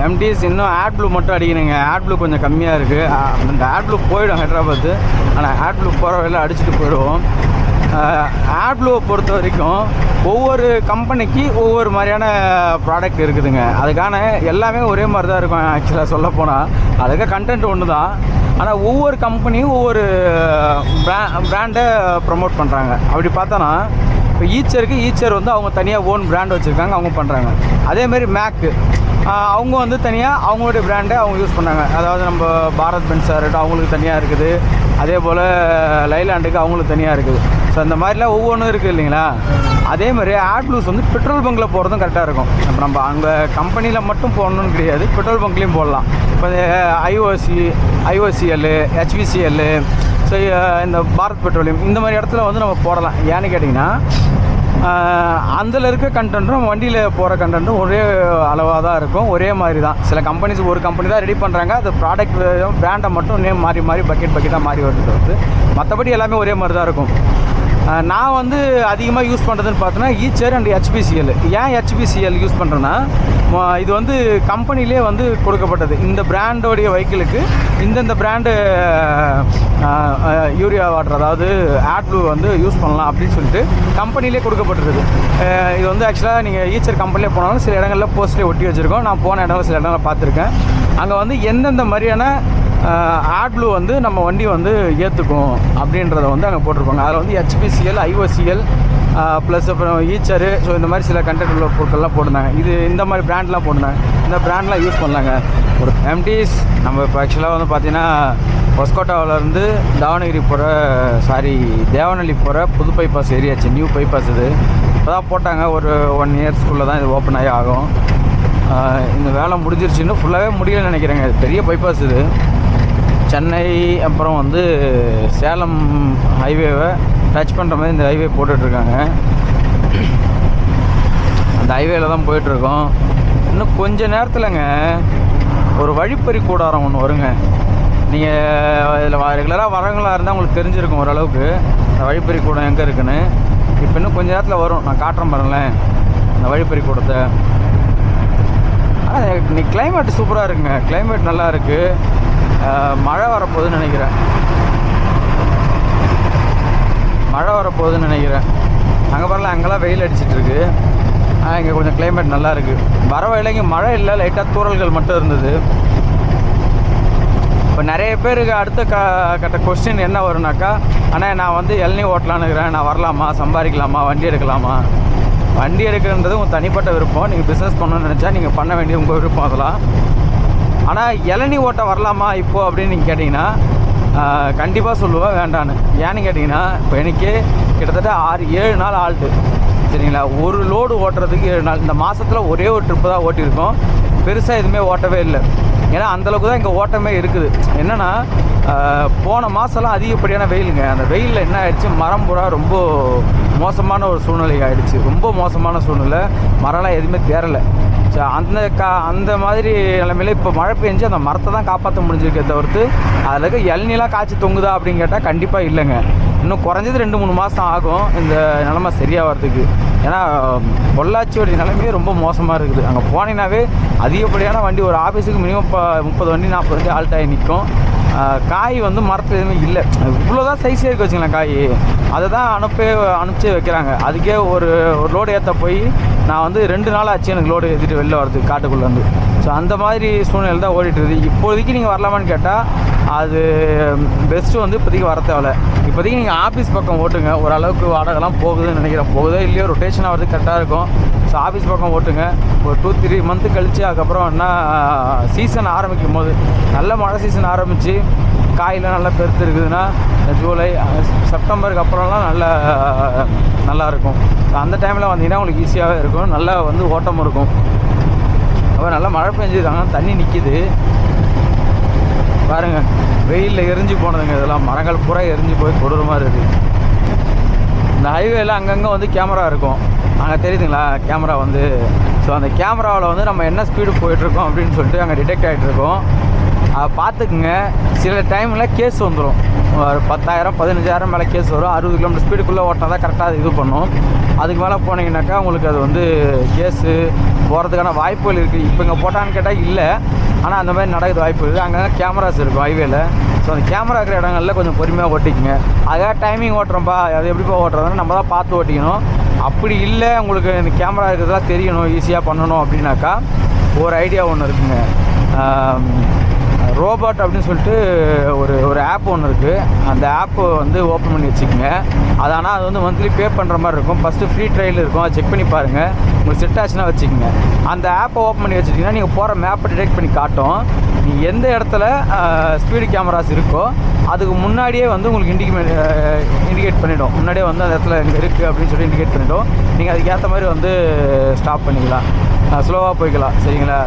MTS இன்னும் add blue மட்டும் அடிக்கணுங்க. Add blue கொஞ்சம் கம்மியாக இருக்குது. அந்த ஆட் ப்ளூ போயிடும் ஹைட்ராபாத்து. ஆனால் ஆட் ப்ளூ போகிற வரையில் அடிச்சுட்டு போயிடுவோம். ஆட் ப்ளூவை பொறுத்த வரைக்கும் ஒவ்வொரு கம்பெனிக்கு ஒவ்வொரு மாதிரியான ப்ராடக்ட் இருக்குதுங்க. அதுக்கான எல்லாமே ஒரே மாதிரி தான் இருக்கும். ஆக்சுவலாக சொல்லப்போனால் அதுக்கு கண்டென்ட் ஒன்று தான். ஆனால் ஒவ்வொரு கம்பெனியும் ஒவ்வொரு பிராண்டை ப்ரமோட் பண்ணுறாங்க. அப்படி பார்த்தோன்னா இப்போ ஈச்சர் வந்து அவங்க தனியாக ஓன் பிராண்ட் வச்சுருக்காங்க, அவங்க பண்ணுறாங்க. அதேமாரி மேக்கு அவங்க வந்து தனியாக அவங்களுடைய பிராண்டை அவங்க யூஸ் பண்ணாங்க. அதாவது நம்ம பாரத் பென்ஸாக இருக்கட்டும் அவங்களுக்கு தனியாக இருக்குது. அதே போல் லைலாண்டுக்கு அவங்களுக்கு தனியாக இருக்குது. ஸோ அந்த மாதிரிலாம் ஒவ்வொன்றும் இருக்குது இல்லைங்களா. அதே மாதிரி ஆட் ப்ளூஸ் வந்து பெட்ரோல் பங்கில் போகிறதும் கரெக்டாக இருக்கும். இப்போ நம்ம அங்கே கம்பெனியில் மட்டும் போடணும்னு கிடையாது, பெட்ரோல் பங்க்லேயும் போடலாம். இப்போ ஐஓசிஎல், HVCL, ஸோ இந்த பாரத் பெட்ரோலியம் இந்த மாதிரி இடத்துல வந்து நம்ம போடலாம். ஏன்னு கேட்டிங்கன்னா அதில் இருக்க கண்டென்ட்டும் வண்டியில் போகிற கண்டென்ட்டும் ஒரே அளவாக தான் இருக்கும், ஒரே மாதிரி தான். சில கம்பெனிஸ் ஒரு கம்பெனி தான் ரெடி பண்ணுறாங்க, அது ப்ராடக்ட் பிராண்டை மட்டும் நேம் மாறி பக்கெட்டாக மாறி வருது. மற்றபடி எல்லாமே ஒரே மாதிரி தான் இருக்கும். நான் வந்து அதிகமாக யூஸ் பண்ணுறதுன்னு பார்த்தோன்னா ஈச்சர் அண்ட் HPCL. ஏன் HPCL யூஸ் பண்ணுறேன்னா இது வந்து கம்பெனிலே வந்து கொடுக்கப்பட்டது. இந்த பிராண்டோடைய வெஹிக்கிளுக்கு இந்தந்த பிராண்டு யூரியா வாட்டர் அதாவது ஆட் ப்ளூ வந்து யூஸ் பண்ணலாம் அப்படின்னு சொல்லிட்டு கம்பெனிலே கொடுக்கப்பட்டிருக்குது. இது வந்து ஆக்சுவலாக நீங்கள் ஈச்சர் கம்பெனிலே போனாலும் சில இடங்களில் போஸ்ட்லேயே ஒட்டி வச்சுருக்கோம். நான் போன இடங்களில் சில இடங்களில் பார்த்துருக்கேன். அங்கே வந்து எந்தெந்த மாதிரியான ஆட் ப்ளூ வந்து நம்ம வண்டி வந்து ஏற்றுக்கும் அப்படின்றத வந்து அங்கே போட்டிருப்பாங்க. அதில் வந்து HPCL, IOCL ப்ளஸ் அப்புறம் ஈச்சரு, ஸோ இந்த மாதிரி சில கண்டென்ட் உள்ள பொருட்கள்லாம் போட்டிருந்தாங்க. இது இந்த மாதிரி பிராண்ட்லாம் போட்டிருந்தாங்க. இந்த பிராண்ட்லாம் யூஸ் பண்ணலாங்க. ஒரு எம்டிஸ் நம்ம இப்போ ஆக்சுவலாக வந்து பார்த்திங்கன்னா ஹொஸ்கோட்டாவிலேருந்து தேவநல்லி போகிற புது பைபாஸ் ஏரியாச்சு. நியூ பைபாஸ் இது இப்போ தான் போட்டாங்க. ஒரு 1 இயர்ஸ்க்குள்ளே தான் இது ஓப்பன் ஆகி ஆகும். இந்த வேலை முடிஞ்சிருச்சுன்னு ஃபுல்லாகவே முடியலன்னு நினைக்கிறேங்க. இது பெரிய பைபாஸ் இது. சென்னை அப்புறம் வந்து சேலம் ஹைவேவை டச் பண்ணுற மாதிரி இந்த ஹைவே போட்டுட்ருக்காங்க. அந்த ஹைவேல தான் போயிட்டுருக்கோம். இன்னும் கொஞ்சம் நேரத்தில்ங்க ஒரு வழிப்பறி கூடாரம் ஒன்று வருங்க. நீங்கள் இதில் ரெகுலராக வரவங்களாக இருந்தால் உங்களுக்கு தெரிஞ்சிருக்கும் ஓரளவுக்கு அந்த வழிப்பறி கூடம் எங்கே இருக்குன்னு. இப்போ இன்னும் கொஞ்சம் நேரத்தில் வரும், நான் காட்டுறேன் பாருங்களேன் அந்த வழிப்பறி கூடத்தை. ஆனால் இன்னைக்கு கிளைமேட் சூப்பராக இருக்குங்க. கிளைமேட் நல்லா இருக்குது. மழை வரப்போகுதுன்னு நினைக்கிறேன். அங்கே வரல, அங்கெல்லாம் வெயில் அடிச்சிட்ருக்கு. இங்கே கொஞ்சம் கிளைமேட் நல்லா இருக்குது. வர வழியில மழை இல்லை, லைட்டாக தூறல்கள் மட்டும் இருந்தது. இப்போ நிறைய பேருக்கு அடுத்த கட்ட கொஸ்டின் என்ன வரும்னாக்கா, ஆனால் நான் வந்து இளநீ ஓட்டலான்னு இருக்கிறேன், நான் வரலாமா, சம்பாதிக்கலாமா, வண்டி எடுக்கலாமா? வண்டி எடுக்கிறன்றது உங்கள் தனிப்பட்ட விருப்பம். நீங்கள் பிஸ்னஸ் பண்ணணும்னு நினச்சா நீங்கள் பண்ண வேண்டியது உங்கள் விருப்பம் அதெல்லாம். ஆனால் இளநீ ஓட்ட வரலாமா இப்போது அப்படின்னு நீங்கள் கேட்டிங்கன்னா கண்டிப்பாக சொல்லுவேன் வேண்டான்னு. ஏன்னு கேட்டிங்கன்னா இப்போ எனக்கே கிட்டத்தட்ட 6-7 நாள் ஆல்ட்டு சரிங்களா. ஒரு லோடு ஓட்டுறதுக்கு 7 நாள். இந்த மாதத்தில் ஒரே ஒரு ட்ரிப்பு தான் ஓட்டியிருக்கோம். பெருசாக எதுவுமே ஓட்டவே இல்லை. ஏன்னா அந்தளவுக்கு தான் இங்கே ஓட்டமே இருக்குது. என்னென்னா போன மாதம்லாம் அதிகப்படியான வெயிலுங்க. அந்த வெயிலில் என்ன ஆகிடுச்சு, மரம் பூரா ரொம்ப மோசமான ஒரு சூழ்நிலை ஆகிடுச்சு. ரொம்ப மோசமான சூழ்நிலை. மரம்லாம் எதுவுமே தேரலை. ஸோ அந்த மாதிரி நிலைமையில இப்போ மழை பெஞ்சு அந்த மரத்தை தான் காப்பாற்ற முடிஞ்சிருக்கே தவிர்த்து அதில் இருக்க இளநீலாம் காய்ச்சி தொங்குதா அப்படின்னு கேட்டால் கண்டிப்பாக இல்லைங்க. இன்னும் குறைஞ்சது 2-3 மாதம் ஆகும் இந்த நிலமை சரியாகிறதுக்கு. ஏன்னா பொள்ளாச்சியோடைய நிலைமையே ரொம்ப மோசமாக இருக்குது. அங்கே போனீங்கன்னாவே அதிகப்படியான வண்டி, ஒரு ஆஃபீஸுக்கு மினிமம் 30 வண்டி 40 வண்டி ஆல்ட் ஆகி நிற்கும். காய் வந்து மரத்தில் எதுவுமே இல்லை. இவ்வளோதான் சைஸே இருக்குது வச்சுங்களேன் காய். அதை தான் அனுப்பிச்சு வைக்கிறாங்க. அதுக்கே ஒரு லோடு ஏற்ற போய் நான் வந்து 2 நாள் ஆச்சு எனக்கு லோடு ஏற்றிட்டு வெளில வரதுக்கு காட்டுக்குள்ளேருந்து. ஸோ அந்த மாதிரி சூழ்நிலை தான் ஓடிட்டுருது. இப்போதைக்கு நீங்கள் வரலாமான்னு கேட்டால் அது பெஸ்ட்டு வந்து இப்போதைக்கு வர தேவை. இப்போதைக்கு நீங்கள் ஆஃபீஸ் பக்கம் ஓட்டுங்க. ஓரளவுக்கு வாடகைலாம் போகுதுன்னு நினைக்கிறேன். போகுதோ இல்லையோ ரொட்டேஷன் ஆகிறது கரெக்டாக இருக்கும். ஸோ ஆஃபீஸ் பக்கம் ஓட்டுங்க. ஒரு 2-3 மந்த்து கழித்து அதுக்கப்புறம் என்ன சீசன் ஆரம்பிக்கும் போது, நல்ல மழை சீசன் ஆரம்பித்து காயெலாம் நல்லா பெருத்து இருக்குதுன்னா ஜூலை செப்டம்பருக்கு அப்புறம்லாம் நல்லாயிருக்கும். அந்த டைமில் வந்தீங்கன்னா உங்களுக்கு ஈஸியாகவே இருக்கும். நல்லா வந்து ஓட்டமும் இருக்கும். அப்புறம் நல்லா மழை பெஞ்சிருக்காங்க, தண்ணி நிற்கிது பாருங்கள். வெயிலில் எரிஞ்சு போனதுங்க. இதெல்லாம் மரங்கள் பூரா எரிஞ்சு போய் கொடூரமாக இருக்குது. இந்த ஹைவேல அங்கங்கே வந்து கேமரா இருக்கும். அங்கே தெரியுதுங்களா கேமரா வந்து. ஸோ அந்த கேமராவில் வந்து நம்ம என்ன ஸ்பீடு போயிட்டுருக்கோம் அப்படின்னு சொல்லிட்டு அங்கே டிடெக்ட் ஆகிட்டுருக்கோம். பார்த்துக்குங்க. சில டைமில் கேஸ் வந்துடும், ஒரு 10,000 15,000 மேலே கேஸ் வரும். 60 கிலோமீட்டர் ஸ்பீடுக்குள்ளே ஓட்டினா தான் கரெக்டாக இது பண்ணும். அதுக்கு மேலே போனீங்கன்னாக்கா உங்களுக்கு அது வந்து கேஸு போகிறதுக்கான வாய்ப்புகள் இருக்குது. இப்போ இங்கே போட்டான்னு கேட்டால் இல்லை, ஆனால் அந்த மாதிரி நடக்குது வாய்ப்பு இருக்குது. அங்கே கேமராஸ் இருக்கும் ஹைவேல. ஸோ அந்த கேமரா இருக்கிற இடங்களில் கொஞ்சம் பொறுமையாக ஓட்டிக்குங்க. அதுக்காக டைமிங் ஓட்டுறோம்ப்பா, அது எப்படிப்பா ஓட்டுறதுன்னு நம்ம தான் பார்த்து ஓட்டிக்கணும். அப்படி இல்லை உங்களுக்கு இந்த கேமரா இருக்கிறதெல்லாம் தெரியணும், ஈஸியாக பண்ணணும் அப்படின்னாக்கா ஒரு ஐடியா ஒன்று இருக்குங்க. ரோபோட் அப்படின்னு சொல்லிட்டு ஒரு ஆப் ஒன்று இருக்குது. அந்த ஆப்பு வந்து ஓப்பன் பண்ணி வச்சுக்கோங்க. அது ஆனால் அது வந்து மந்த்லி பே பண்ணுற மாதிரி இருக்கும். ஃபஸ்ட்டு ஃப்ரீ ட்ரையல் இருக்கும், அதை செக் பண்ணி பாருங்கள். உங்களுக்கு செட் ஆச்சுன்னா வச்சுக்கோங்க. அந்த ஆப்பை ஓப்பன் பண்ணி வச்சுட்டிங்கன்னா நீங்கள் போகிற மேப்பை டிடெக்ட் பண்ணி காட்டும். நீங்கள் எந்த இடத்துல ஸ்பீடு கேமராஸ் இருக்கோ அதுக்கு முன்னாடியே வந்து உங்களுக்கு இண்டிகேட் பண்ணிவிடும். முன்னாடியே வந்து அந்த இடத்துல இங்கே இருக்குது அப்படின்னு சொல்லி இண்டிகேட் பண்ணிவிடும். நீங்கள் அதுக்கு ஏற்ற மாதிரி வந்து ஸ்டாப் பண்ணிக்கலாம், ஸ்லோவாக போய்க்கலாம். சரிங்களா?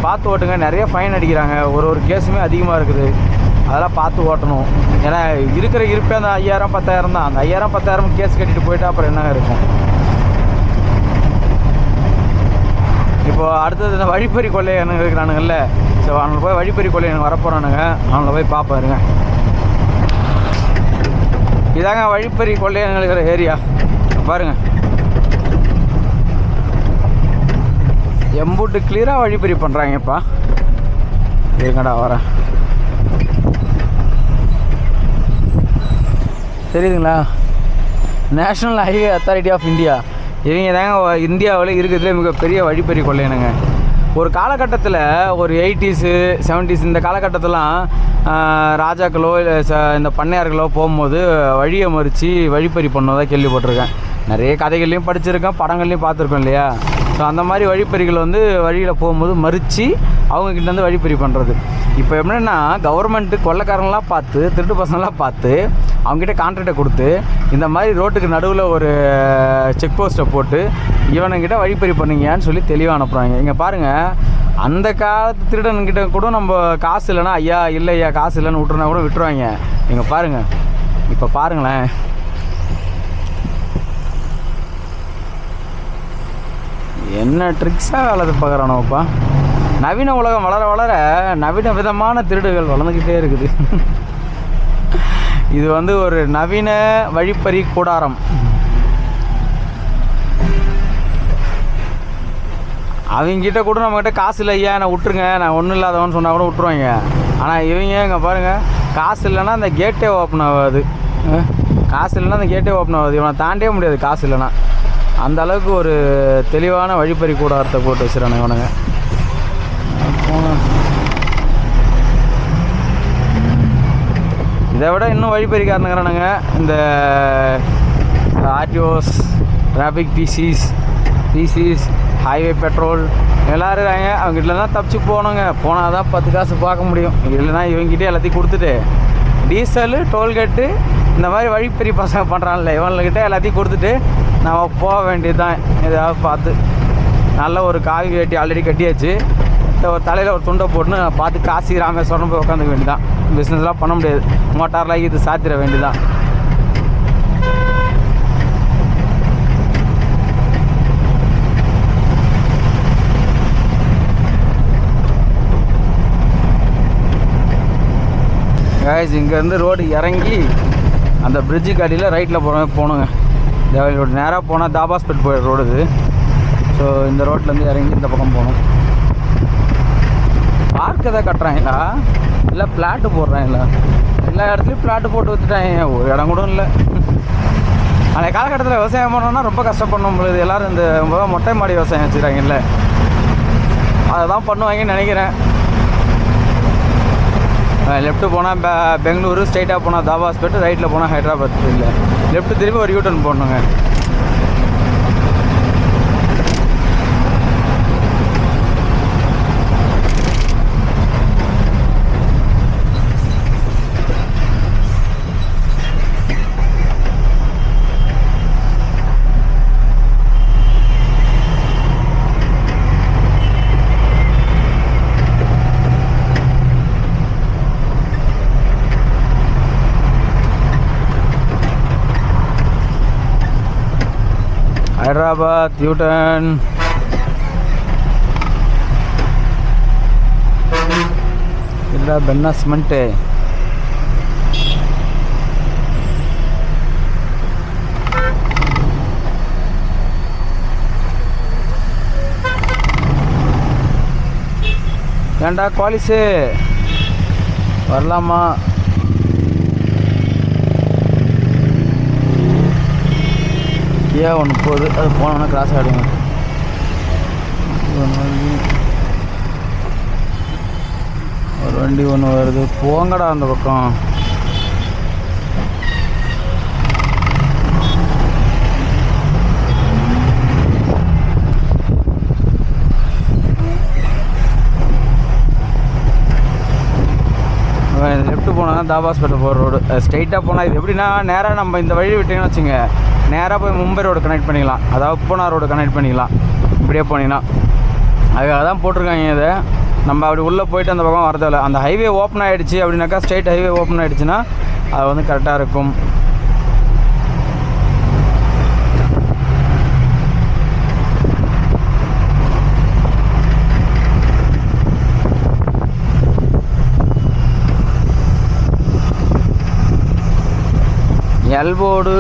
பார்த்து ஓட்டுங்க. நிறைய ஃபைன் அடிக்கிறாங்க, ஒரு கேஸுமே அதிகமாக இருக்குது. அதெல்லாம் பார்த்து ஓட்டணும். ஏன்னா இருக்கிற இருப்பே அந்த 5,000 10,000 தான். அந்த 5,000 10,000 கேஸ் கட்டிட்டு போயிட்டா அப்புறம் என்ன இருக்கும்? இப்போது அடுத்தது இந்த வழிப்பறி கொள்ளையனுங்க இருக்கிறானுங்கல்ல, ஸோ அவங்களை போய் வழிப்பறி கொள்ளையனுங்க வரப்போகிறானுங்க, அவங்கள போய் பார்ப்பாருங்க. இதாங்க வழிப்பறி கொள்ளையனுங்க இருக்கிற ஏரியா பாருங்கள். எம்பூட்டு கிளியராக வழிப்பறி பண்ணுறாங்கப்பா. எங்கடா வரேன், தெரியுதுங்களா? National highway authority of India, இவங்க தாங்க இந்தியாவில் இருக்கிறதுலே மிகப்பெரிய வழிப்பறி கொள்ளையனுங்க. ஒரு காலகட்டத்தில் ஒரு 80s 70s இந்த காலகட்டத்திலாம் ராஜாக்களோ இல்லை இந்த பண்ணையார்களோ போகும்போது வழியை மறித்து வழிப்பறி பண்ணதாக கேள்விப்பட்டிருக்கேன். நிறைய கதைகள்லையும் படிச்சிருக்கேன், படங்கள்லையும் பார்த்துருக்கோம் இல்லையா? ஸோ அந்த மாதிரி வழிப்பறிகள் வந்து வழியில் போகும்போது மறித்து அவங்கக்கிட்டேருந்து வழிப்பறி பண்ணுறது. இப்போ எப்படின்னா கவர்மெண்ட்டு கொள்ளைக்காரங்களாம் பார்த்து திருட்டு பசங்களாம் பார்த்து அவங்ககிட்ட கான்ட்ராக்டை கொடுத்து இந்த மாதிரி ரோட்டுக்கு நடுவில் ஒரு செக் போஸ்ட்டை போட்டு இவனுங்கிட்ட வழிப்பறி பண்ணுங்கன்னு சொல்லி தெளிவாக அனுப்புகிறாங்க. இங்கே பாருங்கள், அந்த காலத்து திருடன்கிட்ட கூட நம்ம காசு இல்லைன்னா ஐயா இல்லை ஐயா காசு இல்லைன்னு விட்டுருனா கூட விட்டுருவாங்க. இங்கே பாருங்கள், இப்போ பாருங்களேன், என்ன ட்ரிக்ஸாக வேலை பார்க்குறானோப்பா. நவீன உலகம் வளர வளர நவீன விதமான திருடுகள் வளர்ந்துக்கிட்டே இருக்குது. இது வந்து ஒரு நவீன வழிப்பறி கூடாரம். அவங்ககிட்ட கூட நம்மக்கிட்ட காசு இல்லை ஐயா நான் விட்டுருங்க, நான் ஒன்றும் இல்லாதவன்னு சொன்னால் கூட விட்டுருவாங்க. ஆனால் இவங்க இங்கே பாருங்கள், காசு இல்லைன்னா அந்த கேட்டே ஓப்பன் ஆகாது. காசு இல்லைன்னா அந்த கேட்டே ஓப்பன் ஆகாது. இவனை தாண்டவே முடியாது காசு இல்லைன்னா. அந்த அளவுக்கு ஒரு தெளிவான வழிப்பறி கூடாரத்தை போட்டு வச்சுறானுங்க இவனுங்க. இதை விட இன்னும் வழிப்பறிக்காரனுங்கிறானுங்க இந்த RTOs, traffic PCs, highway petrol எல்லாம் இருக்காங்க. அவங்ககிட்ட தான் தப்பிச்சு போகணுங்க. போனால் தான் 10 காசு பார்க்க முடியும். இல்லைன்னா இவங்ககிட்டே எல்லாத்தையும் கொடுத்துட்டு டீசலு டோல்கேட்டு இந்த மாதிரி வழிப்பறி பசங்க பண்ணுறான்ல இவங்கக்கிட்ட எல்லாத்தையும் கொடுத்துட்டு நம்ம போக வேண்டியது தான். ஏதாவது பார்த்து நல்ல ஒரு காவி வேட்டி ஆல்ரெடி கட்டியாச்சு, ஒரு தலையில் ஒரு துண்டை போட்டுன்னு பார்த்து காசி ராமேஸ்வரம் போய் உட்காந்துக்க வேண்டியதான். பிஸ்னஸ்லாம் பண்ண முடியாது, மோட்டார்லாம் இது சாத்திர வேண்டியதான். கைஸ் இங்கேருந்து ரோடு இறங்கி அந்த பிரிட்ஜுக்கு அடியில் ரைட்டில் போகணுங்க. தேவலி ரோடு நேராக போனால் தாபாஸ்பேட் போயிடுற ரோடு இது. ஸோ இந்த ரோட்லேருந்து இறங்கி இந்த பக்கம் போகணும். பார்க் எதாவது கட்டுறாங்களா இல்லை பிளாட்டு போடுறாங்களா? எல்லா இடத்துலையும் பிளாட்டு போட்டு வச்சுட்டாங்க, ஒரு இடம் கூட இல்லை. அந்த காலகட்டத்தில் விவசாயம் பண்ணோன்னா ரொம்ப கஷ்டப்படணும் பொழுது எல்லோரும் இந்த மொட்டை மாடி விவசாயம் வச்சுக்கிறாங்கல்ல, அதை தான் பண்ணுவாங்கன்னு நினைக்கிறேன். லெஃப்ட்டு போனால் பெங்களூரு, ஸ்ட்ரைட்டாக போனால் தாபாஸ்பேட், ரைட்டில் போனால் ஹைதராபாத். இல்லை லெஃப்ட்டு திரும்பி ஒரு யூட்டர்ன் போடணுங்க. ஹைதராபாத் யூட்டர்ன். ஏண்டா பென்னா சிமெண்ட்டு ஏண்டா குவாலிஸு வரலாமா? ஏன் ஒன்று போகுது, அது போனோன்னா கிராஸ் ஆகிடுங்க. ஒரு வண்டி ஒன்று வருது, போங்கடா அந்த பக்கம். லெஃப்ட்டு போனால் தாபாஸ்பேட்டை போகிற ரோடு, ஸ்ட்ரைட்டாக போனால் இது எப்படின்னா நேராக நம்ம இந்த வழி விட்டிங்கன்னு வச்சுங்க, நேராக போய் மும்பை ரோடு கனெக்ட் பண்ணிக்கலாம், அதாவது பூனா ரோடு கனெக்ட் பண்ணிக்கலாம். இப்படியே போனீங்கன்னா அதுக்காக தான் போட்டிருக்காங்க இதை. நம்ம அப்படி உள்ளே போயிட்டு அந்த பக்கம் வரதில்லை. அந்த ஹைவே ஓப்பன் ஆகிடுச்சு அப்படின்னாக்கா, ஸ்ட்ரைட் ஹைவே ஓப்பன் ஆகிடுச்சுன்னா அது வந்து கரெக்டாக இருக்கும். எல்போர்டு